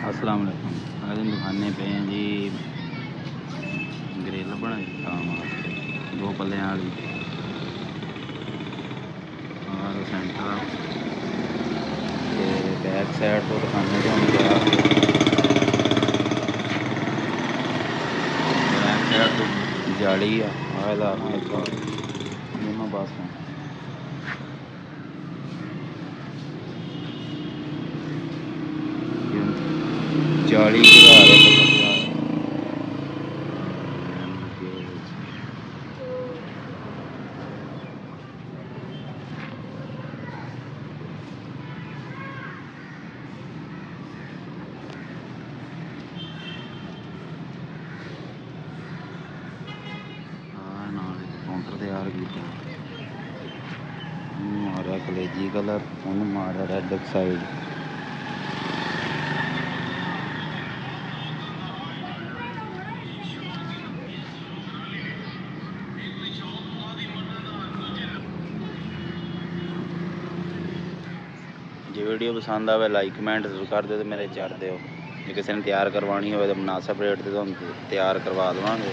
अस्सलाम वालेकुम। आज हम दिखाने पे हैं जी ग्रिल बनाई काम वास्ते दो पल्ले वाली और सेंटर ते बैक साइड तो दिखाने तो बैक साइड तो जाली आला लगा दोनों पासों जाली चढ़ा रहे काउंटर तैयार किया मारा कलेजी कलर उन्हें मारा रेड साइड जे वीडियो पसंद आए लाइक कमेंट जरूर कर दो, मेरे चढ़ दो। जे किसी ने तैयार करवानी हो मुनासिब रेट से तैयार करवा देवांगे।